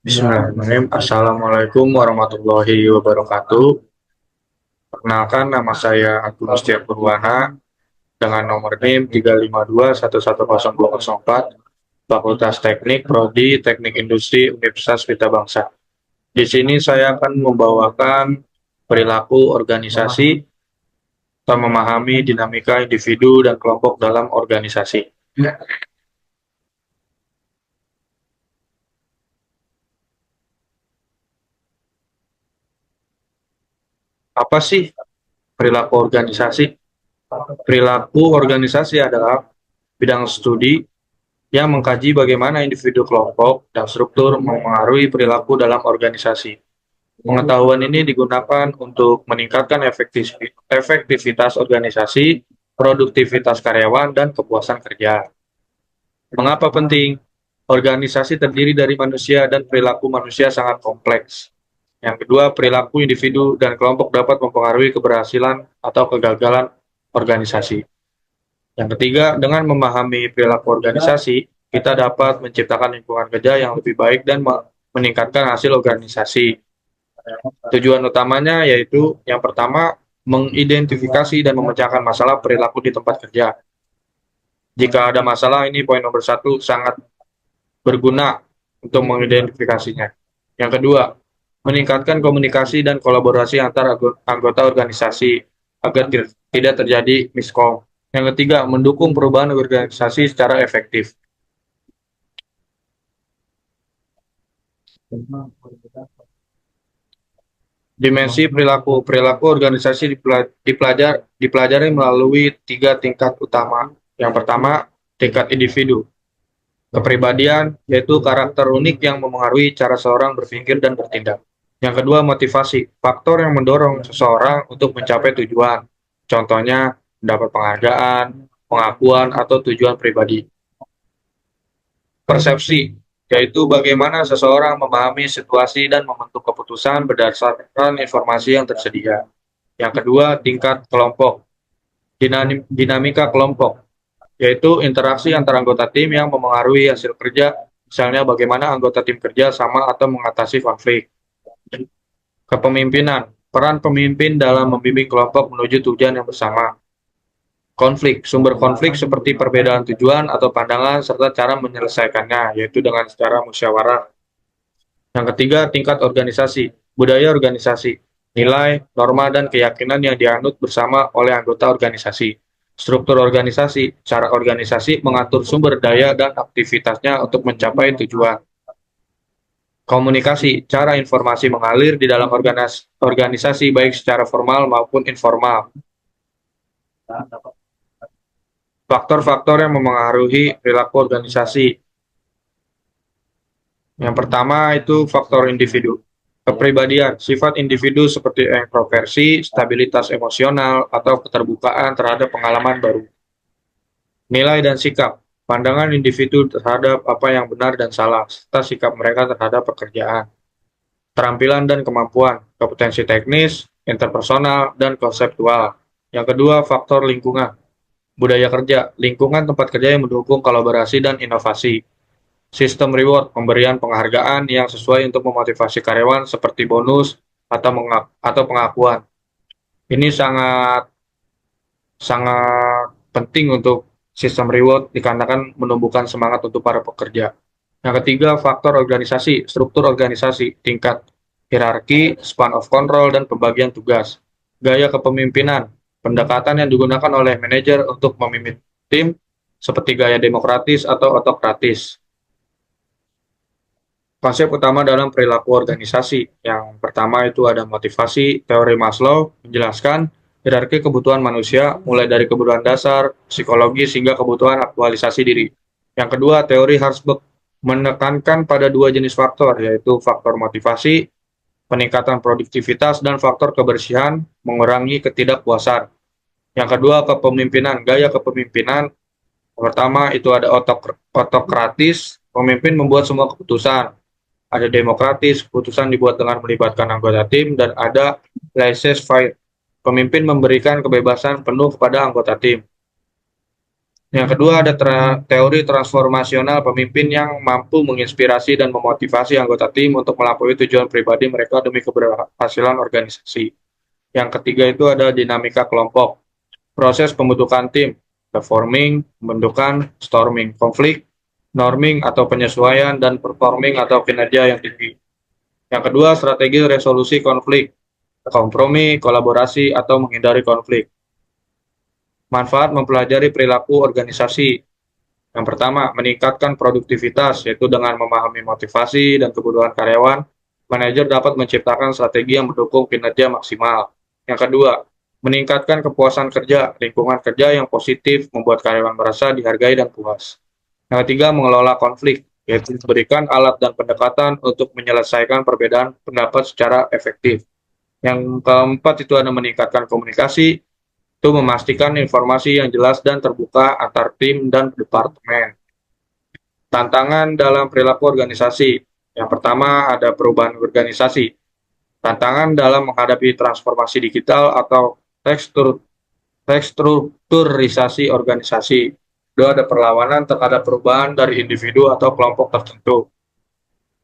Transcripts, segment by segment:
Bismillahirrahmanirrahim. Assalamualaikum warahmatullahi wabarakatuh. Perkenalkan, nama saya Agung Setia Purwana dengan nomor NIM 352110204, Fakultas Teknik, Prodi Teknik Industri, Universitas Vita Bangsa. Di sini saya akan membawakan perilaku organisasi atau memahami dinamika individu dan kelompok dalam organisasi. Apa sih perilaku organisasi? Perilaku organisasi adalah bidang studi yang mengkaji bagaimana individu, kelompok, dan struktur mempengaruhi perilaku dalam organisasi. Pengetahuan ini digunakan untuk meningkatkan efektivitas organisasi, produktivitas karyawan, dan kepuasan kerja. Mengapa penting? Organisasi terdiri dari manusia dan perilaku manusia sangat kompleks. Yang kedua, perilaku individu dan kelompok dapat mempengaruhi keberhasilan atau kegagalan organisasi. Yang ketiga, dengan memahami perilaku organisasi, kita dapat menciptakan lingkungan kerja yang lebih baik dan meningkatkan hasil organisasi. Tujuan utamanya yaitu yang pertama, mengidentifikasi dan memecahkan masalah perilaku di tempat kerja. Jika ada masalah, ini poin nomor satu sangat berguna untuk mengidentifikasinya. Yang kedua, meningkatkan komunikasi dan kolaborasi antar anggota organisasi agar tidak terjadi miskom. Yang ketiga, mendukung perubahan organisasi secara efektif. Dimensi perilaku. Perilaku organisasi dipelajari melalui tiga tingkat utama. Yang pertama, tingkat individu. Kepribadian, yaitu karakter unik yang memengaruhi cara seorang berpikir dan bertindak. Yang kedua, motivasi. Faktor yang mendorong seseorang untuk mencapai tujuan. Contohnya, mendapat penghargaan, pengakuan, atau tujuan pribadi. Persepsi, yaitu bagaimana seseorang memahami situasi dan membentuk keputusan berdasarkan informasi yang tersedia. Yang kedua, tingkat kelompok. Dinamika kelompok, yaitu interaksi antara anggota tim yang memengaruhi hasil kerja, misalnya bagaimana anggota tim kerja sama atau mengatasi konflik. Kepemimpinan, peran pemimpin dalam membimbing kelompok menuju tujuan yang bersama. Konflik, sumber konflik seperti perbedaan tujuan atau pandangan serta cara menyelesaikannya, yaitu dengan secara musyawarah. Yang ketiga, tingkat organisasi, budaya organisasi, nilai, norma, dan keyakinan yang dianut bersama oleh anggota organisasi. Struktur organisasi, cara organisasi mengatur sumber daya dan aktivitasnya untuk mencapai tujuan. Komunikasi, cara informasi mengalir di dalam organisasi baik secara formal maupun informal. Faktor-faktor yang memengaruhi perilaku organisasi. Yang pertama itu faktor individu. Kepribadian, sifat individu seperti ekstroversi, stabilitas emosional, atau keterbukaan terhadap pengalaman baru. Nilai dan sikap, pandangan individu terhadap apa yang benar dan salah, serta sikap mereka terhadap pekerjaan. Keterampilan dan kemampuan, kompetensi teknis, interpersonal, dan konseptual. Yang kedua, faktor lingkungan. Budaya kerja, lingkungan tempat kerja yang mendukung kolaborasi dan inovasi. Sistem reward, pemberian penghargaan yang sesuai untuk memotivasi karyawan seperti bonus atau pengakuan. Ini sangat sangat penting untuk sistem reward dikarenakan menumbuhkan semangat untuk para pekerja. Yang ketiga, faktor organisasi, struktur organisasi, tingkat hierarki, span of control, dan pembagian tugas. Gaya kepemimpinan, pendekatan yang digunakan oleh manajer untuk memimpin tim seperti gaya demokratis atau otokratis. Konsep utama dalam perilaku organisasi. Yang pertama itu ada motivasi. Teori Maslow menjelaskan hierarki kebutuhan manusia, mulai dari kebutuhan dasar, psikologis, hingga kebutuhan aktualisasi diri. Yang kedua, teori Herzberg menekankan pada dua jenis faktor, yaitu faktor motivasi, peningkatan produktivitas, dan faktor kebersihan, mengurangi ketidakpuasan. Yang kedua, kepemimpinan. Gaya kepemimpinan, pertama itu ada otokratis, pemimpin membuat semua keputusan. Ada demokratis, keputusan dibuat dengan melibatkan anggota tim, dan ada laissez-faire, pemimpin memberikan kebebasan penuh kepada anggota tim. Yang kedua ada teori transformasional pemimpin yang mampu menginspirasi dan memotivasi anggota tim untuk melampaui tujuan pribadi mereka demi keberhasilan organisasi. Yang ketiga itu ada dinamika kelompok, proses pembentukan tim, forming, pembentukan, storming, konflik, norming atau penyesuaian, dan performing atau kinerja yang tinggi. Yang kedua, strategi resolusi konflik, kompromi, kolaborasi, atau menghindari konflik. Manfaat mempelajari perilaku organisasi. Yang pertama, meningkatkan produktivitas, yaitu dengan memahami motivasi dan kebutuhan karyawan, manajer dapat menciptakan strategi yang mendukung kinerja maksimal. Yang kedua, meningkatkan kepuasan kerja, lingkungan kerja yang positif, membuat karyawan merasa dihargai dan puas. Yang ketiga, mengelola konflik, yaitu memberikan alat dan pendekatan untuk menyelesaikan perbedaan pendapat secara efektif. Yang keempat itu ada meningkatkan komunikasi, itu memastikan informasi yang jelas dan terbuka antar tim dan departemen. Tantangan dalam perilaku organisasi. Yang pertama ada perubahan organisasi. Tantangan dalam menghadapi transformasi digital atau restrukturisasi organisasi. Dua, ada perlawanan terhadap perubahan dari individu atau kelompok tertentu.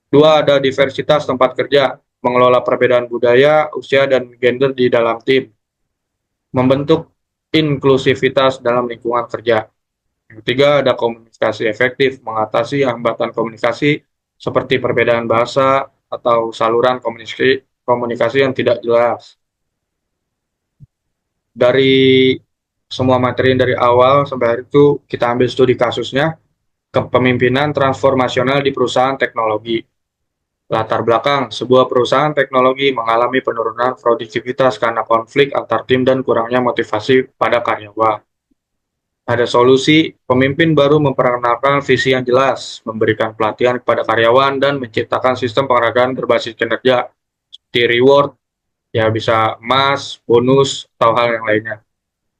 Dua, ada diversitas tempat kerja, mengelola perbedaan budaya, usia, dan gender di dalam tim. Membentuk inklusivitas dalam lingkungan kerja. Yang ketiga, ada komunikasi efektif, mengatasi hambatan komunikasi seperti perbedaan bahasa atau saluran komunikasi yang tidak jelas. Dari semua materi dari awal sampai hari itu kita ambil studi kasusnya, kepemimpinan transformasional di perusahaan teknologi. Latar belakang, sebuah perusahaan teknologi mengalami penurunan produktivitas karena konflik antar tim dan kurangnya motivasi pada karyawan. Ada solusi, pemimpin baru memperkenalkan visi yang jelas, memberikan pelatihan kepada karyawan, dan menciptakan sistem penghargaan berbasis kinerja, seperti reward, ya bisa emas, bonus, atau hal yang lainnya.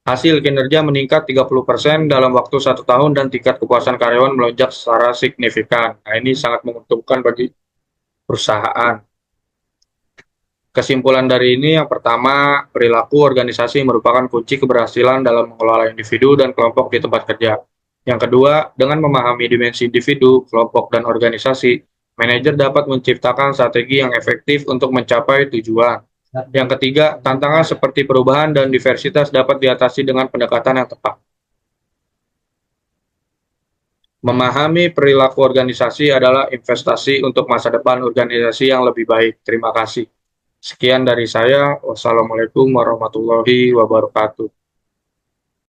Hasil kinerja meningkat 30% dalam waktu 1 tahun dan tingkat kepuasan karyawan melonjak secara signifikan. Nah, ini sangat menguntungkan bagi perusahaan. Kesimpulan dari ini yang pertama, perilaku organisasi merupakan kunci keberhasilan dalam mengelola individu dan kelompok di tempat kerja. Yang kedua, dengan memahami dimensi individu, kelompok, dan organisasi, manajer dapat menciptakan strategi yang efektif untuk mencapai tujuan. Yang ketiga, tantangan seperti perubahan dan diversitas dapat diatasi dengan pendekatan yang tepat. Memahami perilaku organisasi adalah investasi untuk masa depan organisasi yang lebih baik. Terima kasih. Sekian dari saya. Wassalamualaikum warahmatullahi wabarakatuh.